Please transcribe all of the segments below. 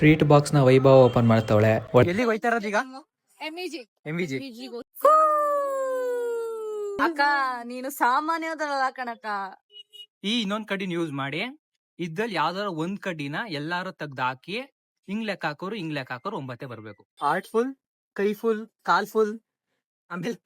Treat box ನ ವೈಭವ open ಮಾಡ್ತಾವಳೆ. ಎಲ್ಲಿಗೆ ಹೋಯ್ತಾ ಇರೋದು ಈಗ? MVG. ಅಕ್ಕ ನೀನು ಸಾಮಾನ್ಯದಲ್ಲ ಕಣಕ್ಕ. ಈ ಇನ್ನೊಂದ್ ಕಡ್ಡಿನ ಯೂಸ್ ಮಾಡಿ ಇದ್ದಲ್ಲಿ ಯಾವ್ದಾರ ಒಂದ್ ಕಡ್ಡಿನ ಎಲ್ಲಾರು ತೆಗ್ದು ಹಾಕಿ ಹಿಂಗ್ ಲೆಕ್ಕ ಹಾಕೋರು 9 ಬರ್ಬೇಕು. ಹಾರ್ಟ್ ಫುಲ್, ಕೈ ಫುಲ್, ಕಾಲ್ ಫುಲ್, ಆಮೇಲೆ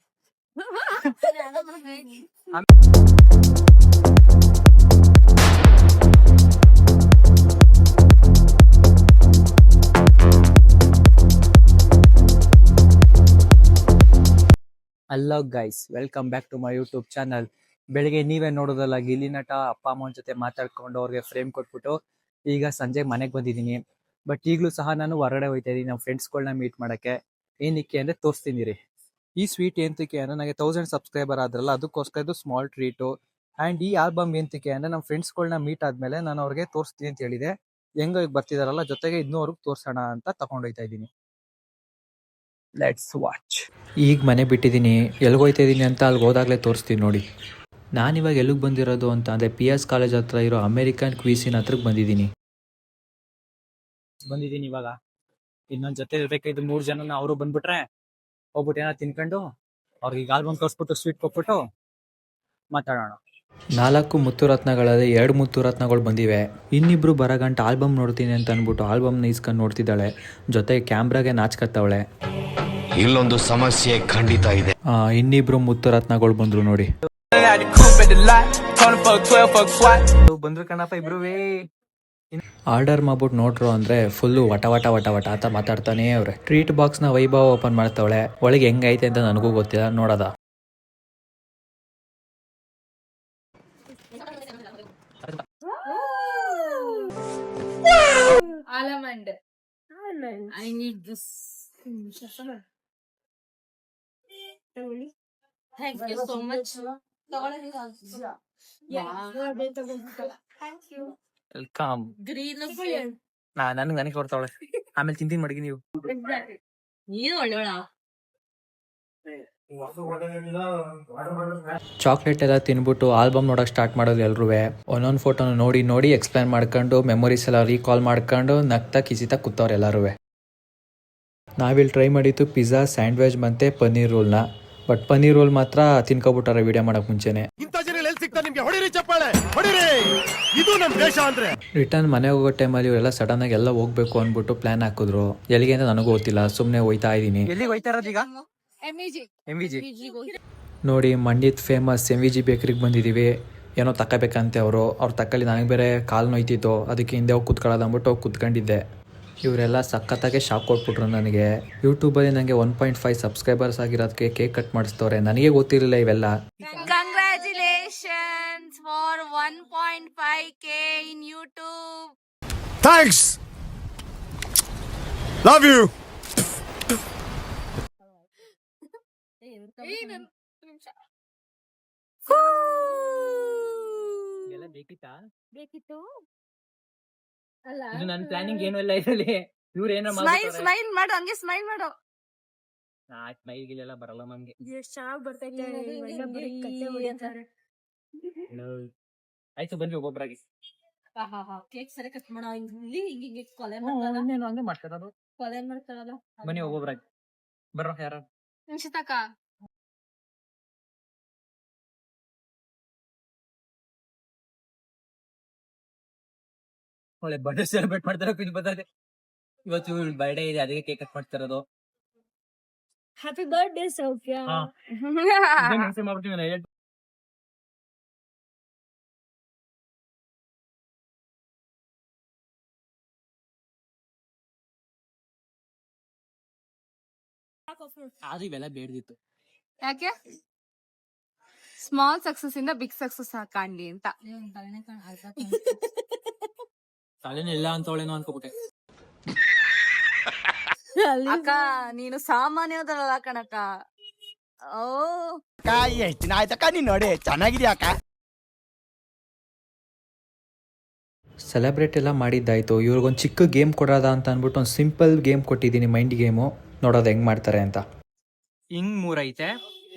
hello guys, welcome back to my YouTube channel. ಬೆಳಿಗ್ಗೆ ನೀವೇ ನೋಡೋದಲ್ಲ, ಗಿಲ್ಲಿ ನಟ ಅಪ್ಪ ಅಮ್ಮನ ಜೊತೆ ಮಾತಾಡ್ಕೊಂಡು ಅವ್ರಿಗೆ ಫ್ರೇಮ್ ಕೊಟ್ಬಿಟ್ಟು ಈಗ ಸಂಜೆ ಮನೆಗೆ ಬಂದಿದ್ದೀನಿ. ಬಟ್ ಈಗಲೂ ಸಹ ನಾನು ಹೊರಗಡೆ ಹೋಗ್ತಾ ಇದ್ದೀನಿ ನಮ್ಮ ಫ್ರೆಂಡ್ಸ್ಗಳನ್ನ ಮೀಟ್ ಮಾಡೋಕ್ಕೆ. ಏನಕ್ಕೆ ಅಂದರೆ ತೋರಿಸ್ತೀನಿ ರೀ. ಈ ಸ್ವೀಟ್ ಏಂತಕ್ಕೆ ಅಂದರೆ ನನಗೆ 1000 ಸಬ್ಸ್ಕ್ರೈಬರ್ ಆದ್ರಲ್ಲ, ಅದಕ್ಕೋಸ್ಕರ ಇದು ಸ್ಮಾಲ್ ಟ್ರೀಟು. ಆ್ಯಂಡ್ ಈ ಆಲ್ಬಮ್ ಏಂತಕ್ಕೆ ಅಂದರೆ ನಮ್ಮ ಫ್ರೆಂಡ್ಸ್ಗಳನ್ನ ಮೀಟ್ ಆದಮೇಲೆ ನಾನು ಅವ್ರಿಗೆ ತೋರಿಸ್ತೀನಿ ಅಂತ ಹೇಳಿದೆ. ಹೆಂಗೋ ಈಗ ಬರ್ತಿದಾರಲ್ಲ, ಜೊತೆಗೆ ಇನ್ನೂ ಅವ್ರಿಗೆ ತೋರಿಸೋಣ ಅಂತ ತಗೊಂಡೋಗ್ತಾ ಇದ್ದೀನಿ. Let's watch. ಈಗ ಮನೆ ಬಿಟ್ಟಿದ್ದೀನಿ, ಎಲ್ಲಿಗೋಯ್ತಾ ಇದ್ದೀನಿ ಅಂತ ಅಲ್ಲಿಗೆ ಹೋದಾಗಲೇ ತೋರಿಸ್ತೀನಿ ನೋಡಿ. ನಾನಿವಾಗ ಎಲ್ಲಿಗೆ ಬಂದಿರೋದು ಅಂತ ಅಂದರೆ PS ಕಾಲೇಜ್ ಹತ್ರ ಇರೋ ಅಮೇರಿಕನ್ ಕ್ವೀಸಿನ್ ಹತ್ರಕ್ಕೆ ಬಂದಿದ್ದೀನಿ. ಇವಾಗ ಇನ್ನೊಂದು ಜೊತೆ ಇರಬೇಕಾಯ್ತು 3 ಜನ. ಅವರು ಬಂದ್ಬಿಟ್ರೆ ಹೋಗ್ಬಿಟ್ಟು ಏನೋ ತಿನ್ಕೊಂಡು ಅವ್ರಿಗೆ ಈಗ ಆಲ್ಬಮ್ ತೋರಿಸ್ಬಿಟ್ಟು ಸ್ವೀಟ್ ಕೊಟ್ಬಿಟ್ಟು ಮಾತಾಡೋಣ. 4 ಮುತ್ತುರತ್ನಗಳಲ್ಲಿ 2 ಮುತ್ತುರತ್ನಗಳು ಬಂದಿವೆ. ಇನ್ನಿಬ್ರು ಬರಗಂಟ ಆಲ್ಬಮ್ ನೋಡ್ತೀನಿ ಅಂತ ಅಂದ್ಬಿಟ್ಟು ಆಲ್ಬಮ್ನ ಇಸ್ಕೊಂಡು ನೋಡ್ತಿದ್ದಾಳೆ. ಜೊತೆಗೆ ಕ್ಯಾಮ್ರಾಗೆ ನಾಚ್ಕತ್ತವಳೆ. ಇಲ್ಲೊಂದು ಸಮಸ್ಯೆ ಖಂಡಿತ ಇದೆ. ಇನ್ನಿಬ್ರು ಮುತ್ತುರತ್ನಗಳು ಬಂದ್ರು ನೋಡಿ. ಬಂದ್ರು ಕಣಪ್ಪ ಇಬ್ರುವೇ. ಆರ್ಡರ್ ಮಾಡ್ಬಿಟ್ಟು ನೋಡ್ರು ಅಂದ್ರೆ ಫುಲ್ಲು ವಟ ವಟ ವಟ ವಟ ಅಂತ ಮಾತಾಡ್ತಾನೇ ಅವ್ರೆ. ಟ್ರೀಟ್ ಬಾಕ್ಸ್ ನ ವೈಭವ ಓಪನ್ ಮಾಡ್ತಾವಳೆ. ಒಳಗೆ ಹೆಂಗೈತೆ ಅಂತ ನನಗೂ ಗೊತ್ತಿಲ್ಲ, ನೋಡೋದ. Almond. I need this. Thank you so much. Thank you. Welcome. Green ನನಗೆ ಕೊಡ್ತಾವಳೆ. ಆಮೇಲೆ ತಿಂತೀನಿ ಮಡಗಿ ನೀವು. ನೀನು ಒಳ್ಳೆಯವಳ. ಚಾಕ್ಲೇಟ್ ಎಲ್ಲ ತಿನ್ಬಿಟ್ಟು ಆಲ್ಬಮ್ ನೋಡಕ್ ಸ್ಟಾರ್ಟ್ ಮಾಡೋದು ಎಲ್ರೂ. ಒಂದೊಂದು ಫೋಟೋನ ನೋಡಿ ನೋಡಿ ಎಕ್ಸ್ಪ್ಲೇನ್ ಮಾಡ್ಕೊಂಡು ಮೆಮೊರೀಸ್ ಎಲ್ಲ ರೀಕಾಲ್ ಮಾಡ್ಕೊಂಡು ನಗ್ತಾ ಕಿಸಿತಾ ಕೂತವ್ರು ಎಲ್ಲರೂ. ನಾವಿಲ್ಲಿ ಟ್ರೈ ಮಾಡಿದ್ದು ಪಿಜ್ಜಾ, ಸ್ಯಾಂಡ್ವಿಚ್ ಮತ್ತೆ ಪನ್ನೀರ್ ರೋಲ್ನ. ಬಟ್ ಪನ್ನೀರ್ ರೋಲ್ ಮಾತ್ರ ತಿನ್ಕೊಬಿಟ್ಟಾರೆ ವಿಡಿಯೋ ಮಾಡಕ್ ಮುಂಚೆನೆ. ರಿಟರ್ನ್ ಮನೆ ಹೋಗೋ ಟೈಮಲ್ಲಿ ಇವರೆಲ್ಲ ಸಡನ್ ಆಗಿ ಎಲ್ಲ ಹೋಗ್ಬೇಕು ಅಂದ್ಬಿಟ್ಟು ಪ್ಲಾನ್ ಹಾಕಿದ್ರು. ಎಲ್ಲಿಗೆ ಅಂತ ನನಗೂ ಗೊತ್ತಿಲ್ಲ, ಸುಮ್ಮನೆ ಹೋಯ್ತಾ ಇದ್ದೀನಿ. ಎಲ್ಲಿಗೆ ಹೋಯ್ತಾ ಇರೋದು ಈಗ? MVG. ನೋಡಿ, ಮಂಡ್ಯದ ಫೇಮಸ್ MVG ಬೇಕರಿಗೆ ಬಂದಿದ್ದೀವಿ. ಏನೋ ತಗೋಬೇಕಂತೆ ಅವ್ರು ತಕ್ಕಲ್ಲಿ ನನಗೆ ಬೇರೆ ಕಾಲು ನೋಯ್ತಿತ್ತು. ಅದಕ್ಕೆ ಹಿಂದೆ ಹೋಗಿ ಕೂತ್ಕೊಳ್ಳೋದು ಅಂದ್ಬಿಟ್ಟು ಹೋಗಿ ಕೂತ್ಕೊಂಡಿದ್ದೆ. ಇವರೆಲ್ಲ ಸಖತ್ತಾಗೆ ಶಾಕ್ ಕೊಟ್ಬಿಟ್ರು ನನಗೆ. ಯೂಟ್ಯೂಬಲ್ಲಿ ನನಗೆ 1.5 ಸಬ್ಸ್ಕ್ರೈಬರ್ಸ್ ಆಗಿರೋದಕ್ಕೆ ಕೇಕ್ ಕಟ್ ಮಾಡಿಸ್ತವ್ರೆ. ನನಗೆ ಗೊತ್ತಿರಲಿಲ್ಲ ಇವೆಲ್ಲ. Congratulations for 1.5K in YouTube. Thanks, love you. ಎಲ್ಲ ಬೇಕಿತ್ತಾ? ಬೇಕಿತ್ತು ಇದು ನನ್ನ ಪ್ಲಾನಿಂಗ್ ಏನೂ ಇಲ್ಲ ಇದರಲ್ಲಿ. ಇವ್ರು ಏನೋ ಸ್ಮೈಲ್ ಮಾಡು, ಹಂಗೆ ಸ್ಮೈಲ್ ಮಾಡು. ಸ್ಮೈಲ್ಗಿಲೆಲ್ಲ ಬರಲ್ಲ ನಮ್ಗೆ. ಎಷ್ಟು ಚೆನ್ನಾಗಿ ಬರ್ತೈತೆ. ಆಯ್ತು, ಬನ್ನಿ ಒಬ್ಬೊಬ್ಬರಾಗಿ. ಕೇಕ್ ಸರಿ ಕಟ್ ಮಾಡೋ. ಇಲ್ಲಿ ಹಿಂಗೆ ಕೊಲೆ ಹಂಗೆ ಮಾಡ್ತಾರದು. ಕೊಲೆ ಮಾಡ್ತಾರಲ್ಲ. ಬನ್ನಿ ಒಬ್ಬೊಬ್ಬರಾಗಿ ಬರ್ರೋ. ಯಾರು? ನಿಮಿಷತಕ್ಕ. ಒಳ್ಳೆ ಬರ್ಡೇ ಸೆಲೆಬ್ರೇಟ್ ಮಾಡ್ತಾರ. ಬರ್ತದೆ ಇವತ್ತು ಬರ್ಡೇ ಇದೆ, ಅದಕ್ಕೆ ಕೇಕ್ ಕಟ್ ಮಾಡ್ತಿರೋದು. ಹ್ಯಾಪಿ ಬರ್ಡೇ ಸೌಖ್ಯ. ಮಾಡ್ಬಿಡ್ತೀವಿ. ಆದ್ರೆ ಇವೆಲ್ಲ ಬೇಡ್ದಿತ್ತು. ಯಾಕೆ? ಸ್ಮಾಲ್ ಸಕ್ಸಸ್ ಇಂದ ಬಿಗ್ ಸಕ್ಸಸ್ ಕಾಣ್ಲಿ ಅಂತ. ತಲೆನೇ ಇಲ್ಲ ಅಂತವಳೇನೋ ಅನ್ಕೋಬಿಟ್ಟೆ. ಅಕ್ಕ ನೀನು ಸಾಮಾನ್ಯದಲ್ಲ ಕಣಕ್ಕ. ಓ ಎಷ್ಟು ದಿನ ಆಯ್ತಕ್ಕ ನೀನ್ ನೋಡಿ, ಚೆನ್ನಾಗಿದ್ಯಾ ಅಕ್ಕ? ಸೆಲೆಬ್ರೇಟ್ ಎಲ್ಲ ಮಾಡಿದ್ದಾಯ್ತು. ಇವ್ರಿಗೊಂದು ಚಿಕ್ಕ ಗೇಮ್ ಕೊಡೋದ ಅಂತ ಅಂದ್ಬಿಟ್ಟು ಒಂದು ಸಿಂಪಲ್ ಗೇಮ್ ಕೊಟ್ಟಿದ್ದೀನಿ, ಮೈಂಡ್ ಗೇಮು. ನೋಡೋದು ಹೆಂಗ್ ಮಾಡ್ತಾರೆ ಅಂತ. ಹಿಂಗ್ 3 ಐತೆ,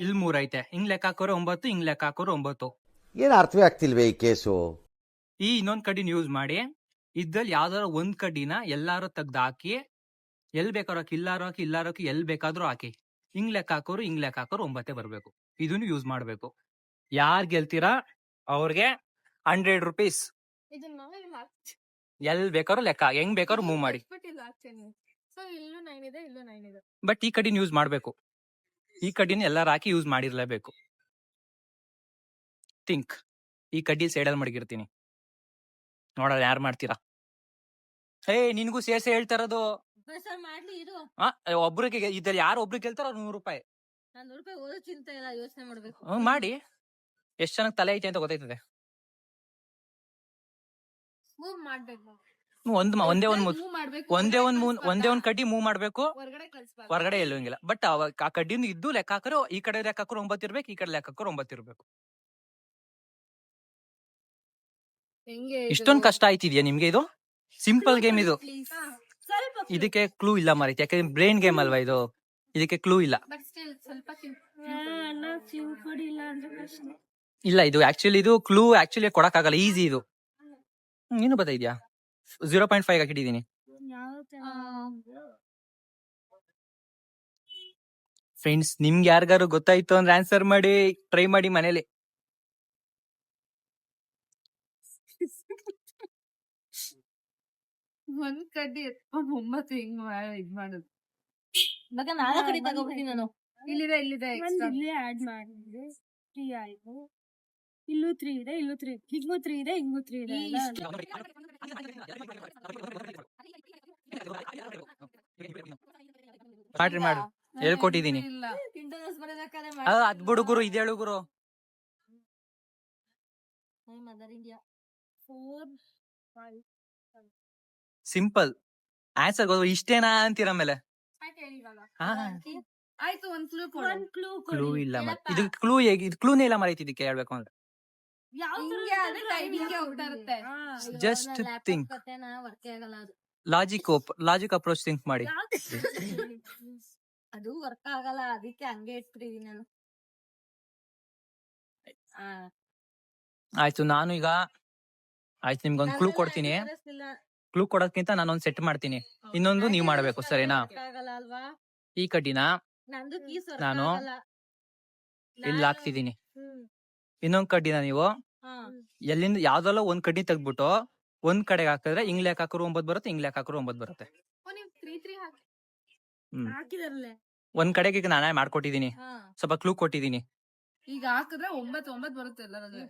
ಇಲ್ಲಿ 3 ಐತೆ. ಹಿಂಗ್ ಲೆಕ್ಕ ಹಾಕೋರು 9, ಹಿಂಗ್ ಲೆಕ್ಕ ಹಾಕೋರು 9. ಏನ್ ಅರ್ಥವೇ ಆಗ್ತಿಲ್ವೇ ಈ ಕೇಸು? ಈ ಇನ್ನೊಂದ್ ಕಡಿನ ಯೂಸ್ ಮಾಡಿ ಇದ್ರಲ್ಲಿ ಯಾವ್ದಾರ ಒಂದ್ ಕಡ್ಡಿನ ಎಲ್ಲಾರು ತೆಗ್ದು ಹಾಕಿ ಎಲ್ ಬೇಕಾದ್ರೂ ಹಾಕಿ, ಇಲ್ಲಾರು ಹಾಕಿ ಎಲ್ ಬೇಕಾದ್ರೂ ಹಾಕಿ. ಹಿಂಗ್ ಲೆಕ್ಕ ಹಾಕೋರು 9 ಬರ್ಬೇಕು. ಇದನ್ನು ಯೂಸ್ ಮಾಡ್ಬೇಕು. ಯಾರ್ ಗೆಲ್ತೀರಾ ಅವ್ರಿಗೆ 100 rupees. ಎಲ್ ಬೇಕಾದ್ರೂ ಲೆಕ್ಕ, ಹೆಂಗ್ ಬೇಕಾದ್ರೂ ಮೂವ್ ಮಾಡಿ. ಬಟ್ ಈ ಕಡ್ಡಿನ ಯೂಸ್ ಮಾಡ್ಬೇಕು. ಈ ಕಡ್ಡಿನ ಎಲ್ಲಾರು ಹಾಕಿ ಯೂಸ್ ಮಾಡಿರ್ಲೇಬೇಕು. ಥಿಂಕ್. ಈ ಕಡ್ಡಿ ಸೈಡಲ್ಲಿ ಮಡಗಿರ್ತೀನಿ, ನೋಡೋಣ ಯಾರು ಮಾಡ್ತೀರಾ. ನಿನ್ಗೂ ಸೇರ್ಸೆ ಹೇಳ್ತಾ ಇರೋದು. ಸರ್ ಮಾಡ್ಲಿ ಇರು. ಒಬ್ರಿಗೆ ಇದ್ರಲ್ಲಿ ಯಾರು ಒಬ್ರಿಗೆ ಗೆಲ್ತಾರ 100 ರೂಪಾಯಿ. ನಾನು 100 ರೂಪಾಯಿ ಓದೋ ಚಿಂತೆ ಇಲ್ಲ, ಯೋಚನೆ ಮಾಡ್ಬೇಕು. ಮಾಡಿ, ಎಷ್ಟ್ ಚೆನ್ನಾಗಿ ತಲೆ ಐತೆ ಅಂತ ಗೊತ್ತಾಯ್ತದೆ. ಮೂವ್ ಮಾಡ್ಬೇಕು. ಒಂದೇ ಒಂದ್ ಕಡ್ಡಿ ಮೂವ್ ಮಾಡ್ಬೇಕು, ಹೊರಗಡೆ ಕಳ್ಸ್ಬಾರ್ದು. ಹೊರಗಡೆ ಎಲ್ಲೋಂಗಿಲ್ಲ. ಬಟ್ ಆ ಕಡ್ಡಿಯಿಂದ ಇದ್ದು ಲೆಕ್ಕ ಹಾಕೋರು, ಈ ಕಡೆ ಲೆಕ್ಕ ಹಾಕೋರು 9 ಇರ್ಬೇಕು, ಈ ಕಡೆ ಲೆಕ್ಕ ಹಾಕೋರು 9 ಇರ್ಬೇಕು. ಹೆಂಗೆ ಇಷ್ಟೊಂದು ಕಷ್ಟ ಆಯ್ತಿದ್ಯಾ ನಿಮ್ಗೆ? ಇದು ಸಿಂಪಲ್ ಗೇಮ್ ಇದು. ಇದಕ್ಕೆ ಕ್ಲೂ ಇಲ್ಲ ಮಾರೈತಿ, ಯಾಕಂದ್ರೆ ಬ್ರೈನ್ ಗೇಮ್ ಅಲ್ವಾ ಇದು. ಇದಕ್ಕೆ ಕ್ಲೂ ಇಲ್ಲ. ಇಲ್ಲ, ಇದು ಆಕ್ಚುಲಿ ಇದು ಕ್ಲೂ ಆಕ್ಚುಲಿ ಕೊಡಕ್ ಆಗಲ್ಲ. ಈಸಿ ಇದು. ನೀನು ಬರ್ತಾ ಇದ್ಯಾ? 0.5 ಹಾಕಿಟ್ಟಿದೀನಿ. ಫ್ರೆಂಡ್ಸ್, ನಿಮ್ಗೆ ಯಾರಿಗಾರು ಗೊತ್ತಾಯ್ತು ಅಂದ್ರೆ ಆನ್ಸರ್ ಮಾಡಿ, ಟ್ರೈ ಮಾಡಿ ಮನೇಲಿ. ಒಂದ್ ಕಡ್ಡಿ ಎತ್ಕೊಂಡು 9 ಹಿಂಗ್ ಇದ್ ಮಾಡುದು. ಇವಾಗ 4 ಕಡ್ಡಿ ತಗೋಬಿಡ್ತೀನಿ ನಾನು. ಇಲ್ಲಿದೆ ಇಲ್ಲಿ ಆಡ್ ಮಾಡಿದ್ರೆ 3 ಆಯ್ತು. ಇಲ್ಲೂ 3 ಇದೆ, ಇಲ್ಲೂ 3, ಹಿಂಗೂ 3 ಇದೆ, ಹಿಂಗೂ 3 ಇದೆ. ಮಾಡ್ರಿ ಮಾಡಿ, ಹೇಳ್ಕೊಟ್ಟಿದೀನಿ. ಇಂಟರ್ನಲ್ಸ್ ಬರೋದಕ್ಕಾದ್ರೆ ಅದ್ ಬಿಡು ಗುರು, ಇದು ಹೇಳು ಗುರು. Mother India 4, 5. ಸಿಂಪಲ್ ಆನ್ಸರ್ ಗೊತ್ತು. ಇಷ್ಟೇನಾ ಅಂತೀರ ಮೇಲೆ. ಆಯ್ತು, ಒಂದ್ ಕ್ಲೂ ಒಂದ್ ಕ್ಲೂ ಕ್ಲೂ ಇಲ್ಲ ಮರ. ಇದು ಕ್ಲೂ ಇದು ಕ್ಲೂನೇ ಇಲ್ಲ ಮರೈತಿ ಇದಕ್ಕೆ ಹೇಳ್ಬೇಕು ಅಂದ್ರೆ. Just think. ವರ್ಕ್ ಆಗಲ್ಲ ಅದು. ಲಾಜಿಕ್ ಅಪ್ರೋಚ್ ಥಿಂಕ್ ಮಾಡಿ. ಅದು ವರ್ಕ್ ಆಗಲ್ಲ, ಅದಕ್ಕೆ ಹಂಗೆ ಇಟ್ಬಿಟ್ಟಿದೀನಿ ನಾನು. ಆಯ್ತು, ನಾನು ಈಗ ನಿಮ್ಗೊಂದು ಕ್ಲೂ ಕೊಡ್ತೀನಿ. ಕ್ಲೂ ಕೊಡೋದ್ಕಿಂತ ನಾನೊಂದ್ ಸೆಟ್ ಮಾಡ್ತೀನಿ, ಇನ್ನೊಂದು ನೀವ್ ಮಾಡ್ಬೇಕು, ಸರಿನಾ? ಈ ಕಡ್ಡಿನ ನಾನು ಇಲ್ಲಿ ಹಾಕ್ತಿದೀನಿ, ಇನ್ನೊಂದ್ ಕಡ್ಡಿನ ನೀವು ಎಲ್ಲಿಂದ ಯಾವ್ದಲ್ಲ ಒಂದ್ ಕಡ್ಡಿ ತೆಗ್ದ್ಬಿಟ್ಟು ಒಂದ್ ಕಡೆಗೆ ಹಾಕಿದ್ರೆ ಹಿಂಗ್ ಲೆಕ್ಕ ಹಾಕೋರು 9 ಬರುತ್ತೆ, ಹಿಂಗ್ ಲೆಕ್ಕ ಹಾಕೋರು 9 ಬರುತ್ತೆ. ಒಂದ್ ಕಡೆಗೆ ಈಗ ನಾನೇ ಮಾಡ್ಕೊಟ್ಟಿದೀನಿ, ಸ್ವಲ್ಪ ಕ್ಲೂ ಕೊಟ್ಟಿದೀನಿ. ಈಗ ಹಾಕಿದ್ರೆ 9 ಬರುತ್ತೆ ಎಲ್ಲರದ್ದು.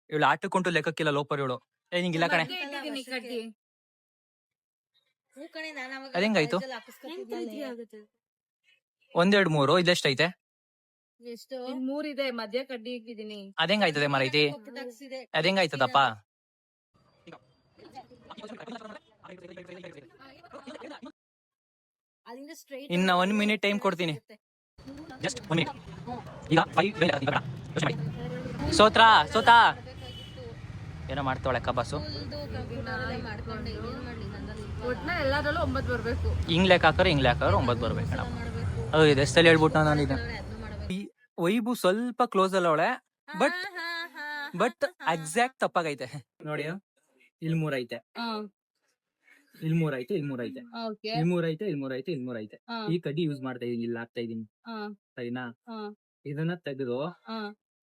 ಇವಳು ಆಟಕ್ಕೊಂಟು ಲೆಕ್ಕಕ್ಕಿಲ್ಲ, ಲೋಪರ್ ಇವಳು. ನಿಂಗಿಲ್ಲ ಕಣೆ. ಅದೇಂಗಾಯ್ತು? 1, 2, 3 ಇದೆಷ್ಟೈತೆ? 3 ಇದೆ, ಮಧ್ಯ ಕಡ್ಡಿ ಇಟ್ಟಿದೀನಿ. ಅದೇಂಗಾಯ್ತದೆ ಮರೈತಿ? ಅದೇಂಗಾಯ್ತದಪ್ಪ? ಇನ್ನ 1 ಮಿನಿಟ್ ಟೈಮ್ ಕೊಡ್ತೀನಿ, ಜಸ್ಟ್ 1 ಮಿನಿಟ್. ಈಗ 5 ಸೋತಾ ಏನೋ ಮಾಡ್ತಾವಳೆ ಕಬಾಸು. ಎಲ್ಲಾದ್ರಲ್ಲೂ 9 ಬರ್ಬೇಕು. ಹಿಂಗ್ ಲೆಕ್ಕ ಹಾಕೋರು 9 ಬರ್ಬೇಕು. ಅದು ಇದೆ ಎಷ್ಟಲ್ಲಿ ಹೇಳ್ಬಿಟ್ಟು ನಾನು ಇದು. ವೈಬು ಸ್ವಲ್ಪ ಕ್ಲೋಸ್ ಅಲ್ಲ ಅವಳೆ, ಬಟ್ ಎಕ್ಸಾಕ್ಟ್ ತಪ್ಪಾಗೈತೆ ನೋಡಿ. ಇಲ್ಲಿ 3 ಐತೆ, ಇಲ್ಲಿ 3 ಐತೆ, ಇಲ್ಲಿ 3 ಐತೆ, ಇಲ್ಲಿ 3 ಐತೆ, ಇಲ್ಲಿ 3 ಐತೆ, ಇಲ್ಲಿ 3 ಐತೆ. ಈ ಕಡ್ಡಿ ಯೂಸ್ ಮಾಡ್ತಾ ಇದೀನಿ, ಇಲ್ಲಿ ಹಾಕ್ತಾ ಇದೀನಿ, ಸರಿನಾ? ಇದನ್ನ ತೆಗೆದು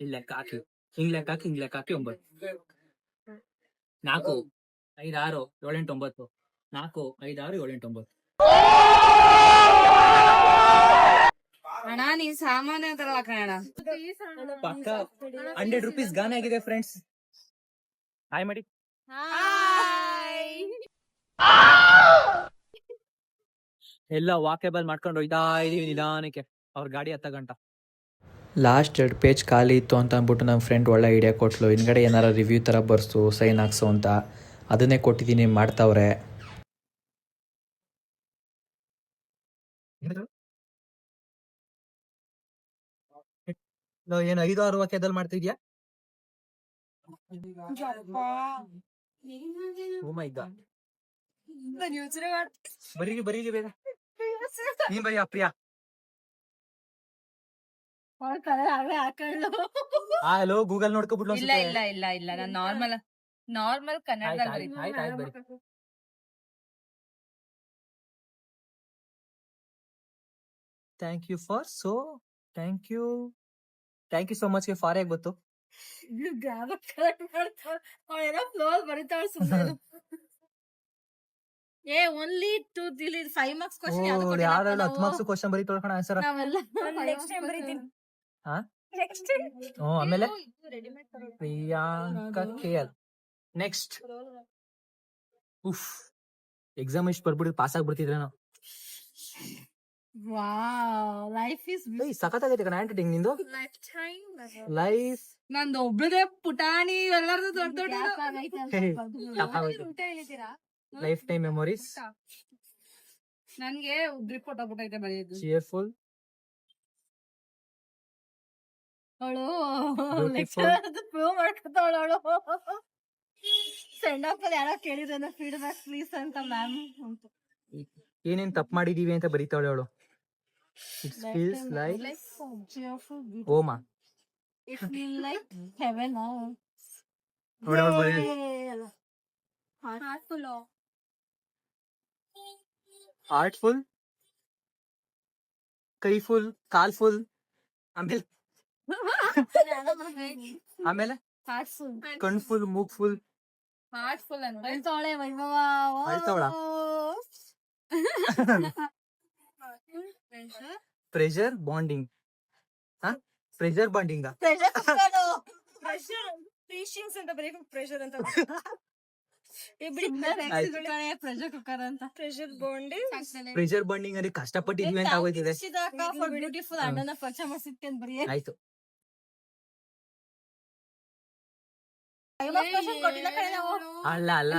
ಇಲ್ಲಿ ಲೆಕ್ಕ ಹಾಕಿ, ಹಿಂಗ್ ಲೆಕ್ಕ ಹಾಕಿ 9. 4, 5, 6, 7, 8, 9. 4, 5, 6, 7, 8, 9. ಅಣ್ಣ, ನೀನ್ ಸಾಮಾನ್ಯ ತರಲ್ಲ ಕಣ. ಪಕ್ಕ 100 rupees ಗಾನ ಆಗಿದೆ ಫ್ರೆಂಡ್ಸ್. ಹಾಯ್ ಮಾಡಿ. ಎಲ್ಲ ವಾಕೇಬಲ್ ಮಾಡ್ಕೊಂಡು ಹೋಯ್ತಾ ಇದೀವಿ ನಿಧಾನಕ್ಕೆ, ಅವ್ರ ಗಾಡಿ ಹತ್ತ ಗಂಟ. ಲಾಸ್ಟ್ 2 ಪೇಜ್ ಖಾಲಿ ಇತ್ತು ಅಂತ ಅಂದ್ಬಿಟ್ಟು ನಮ್ಮ ಫ್ರೆಂಡ್ ಒಳ್ಳೆ ಐಡಿಯಾ ಕೊಟ್ಲು. ಹಿಂದ್ಗಡೆ ಏನಾರ ರಿವ್ಯೂ ಥರ ಬರ್ಸು, ಸೈನ್ ಹಾಕ್ಸು ಅಂತ. ಅದನ್ನೇ ಕೊಟ್ಟಿದ್ದೀನಿ, ಮಾಡ್ತಾವ್ರೆ. ಏನು 5-6 ವಾಕ್ಯದಲ್ಲಿ ಮಾಡ್ತಿದ್ಯಾ? ಓ ಮೈ ಗಾಡ್. ಬರೀರಿ ಬೇಗ. ನೀನ್ ಬರೀ ಪ್ರಿಯಾ. ಹಾಕೊಂಡು ಹಲೋ ಗೂಗಲ್ ನೋಡ್ಕೊಬಿಟ್ಲು ಇಲ್ಲ ಇಲ್ಲ ಇಲ್ಲ ಇಲ್ಲ ನಾನು ನಾರ್ಮಲ್ ಕನ್ನಡದಲ್ಲಿ ಆಯ್ತು ಬರಿ. ಥ್ಯಾಂಕ್ ಯು ಸೋ ಮಚ್ ಗೆ ಫಾರ್ ಹೇಗೆ ಗೊತ್ತು? ಗ್ರಾಮರ್ ಕರೆಕ್ಟ್ ಮಾಡ್ತಾಳ ಅವಳೇನೋ ಫ್ಲೋರ್ ಬರೀತಾಳ ಸುಮ್ಮನೆ ಓನ್ಲಿ 5 ಮಾರ್ಕ್ಸ್ ಕ್ವಶನ್ ಯಾರು 10 ಮಾರ್ಕ್ಸ್ ಕ್ವಶನ್ ಬರೀ ತೊಳ್ಕೊಂಡ ಆನ್ಸರ್. ನಾವೆಲ್ಲ ನೆಕ್ಸ್ಟ್ ಟೈಮ್ ಬರೀತೀನಿ. ಹಾ? ನೆಕ್ಸ್ಟ್ ಆಮೇಲೆ ಪ್ರಿಯಾಂಕಾ KL ನೆಕ್ಸ್ಟ್. ಉಫ್ ಎಕ್ಸಾಮ್ ಇಷ್ಟು ಬರ್ಬಿಡಿ ಪಾಸ್ ಆಗ್ಬಿಡ್ತಿದ್ರೆ ನಾವು. ವಾವ್ ಲೈಫ್ ಇಸ್ ಸಖತ್ತಾಗೈತೆ ಕಣ ಹ್ಯಾಂಡ್ ರೈಟಿಂಗ್ ನಿಂದು. ಲೈಫ್ ನಂದು ಒಬ್ಳದೇ ಪುಟಾಣಿ ಎಲ್ಲಾರ್ದು ದೊಡ್ಡ ದೊಡ್ಡ ಊಟ ಹೇಳಿದ್ದೀರಾ? ಲೈಫ್ ಟೈಮ್ ಮೆಮೊರೀಸ್, ನನ್ಗೆ ಗ್ರಿಪ್ ಹೊಟ್ಟೋಗ್ಬಿಟ್ಟೈತೆ ಬರೆಯೋದು. ಚಿಯರ್ಫುಲ್, ಅವಳು Beautiful. ಪ್ರೂವ್ ಮಾಡ್ಕೊತಾವಳ ಅವಳು. ಸೆಂಡ್ ಆಫ್ ಅಲ್ಲಿ ಯಾರೋ ಕೇಳಿದ್ರೆ ಫೀಡ್ಬ್ಯಾಕ್ ಪ್ಲೀಸ್ ಅಂತ ಮ್ಯಾಮ್ ಅಂತ. ಏನೇನ್ ತಪ್ಪು ಮಾಡಿದೀವಿ ಅಂತ ಬರೀತಾವಳೆ ಅವಳು. ಇಟ್ಸ್ ಫೀಲ್ಸ್ ಲೈಕ್ ಓಮಾ. It feels like heaven. Heartful, ಕೈ ಫುಲ್, ಕಾಲ್ ಫುಲ್, ಆಮೇಲೆ ಆಮೇಲೆ Heartful. ಕಣ್ ಫುಲ್, ಮೂಗ್ ಫುಲ್. Heartful ಅಂದ್ರೆ ಅಳ್ತಾವಳೆ ವೈಭವ. ಅಳ್ತಾವಳ? Pressure bonding. Pressure bonding patience ಅಂತ ಬರೀಬೇಕು, ಪ್ರೆಷರ್ ಅಂತ ಪ್ರೆಷರ್ ಕುಕ್ಕರ್ ಅಂತ. Pressure bonding. ಪ್ರೆಷರ್ ಬಾಂಡಿಂಗ್ ಅಂದ್ರೆ ಕಷ್ಟಪಟ್ಟಿದ್ವಿ ಅಂತ ಆಗೋಯ್ತಿದೆ. ಬ್ಯೂಟಿಫುಲ್ ಅಣ್ಣನ ಪರಿಚಯ ಮಾಡಿಸಿದ್ಕೆ ಅಂತ ಬರೀ ಆಯ್ತು. ಅಲ್ಲ ಅಲ್ಲ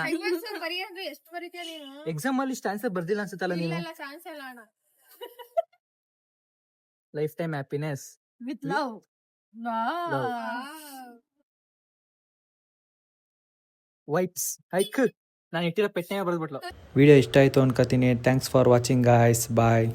ಬರೀ ಎಷ್ಟು ಬರೀತೀಯ ನೀನು? ಎಕ್ಸಾಮ್ ಅಲ್ಲಿ ಇಷ್ಟು ಆನ್ಸರ್ ಬರ್ದಿಲ್ಲ ಅನ್ಸುತ್ತಲ್ಲ ನೀವು. ಇಲ್ಲ ಚಾನ್ಸ್ ಇಲ್ಲ ಅಣ್ಣ. Lifetime happiness, with love. Vibes, hike. ನಾನು ಇಟ್ಟಿರೋ ಪೆಟ್ಟೆ ಬರ್ದ್ಬಿಟ್ಲು. ವಿಡಿಯೋ ಇಷ್ಟ ಆಯಿತು ಅನ್ಕೋತೀನಿ. Thanks for watching guys, bye.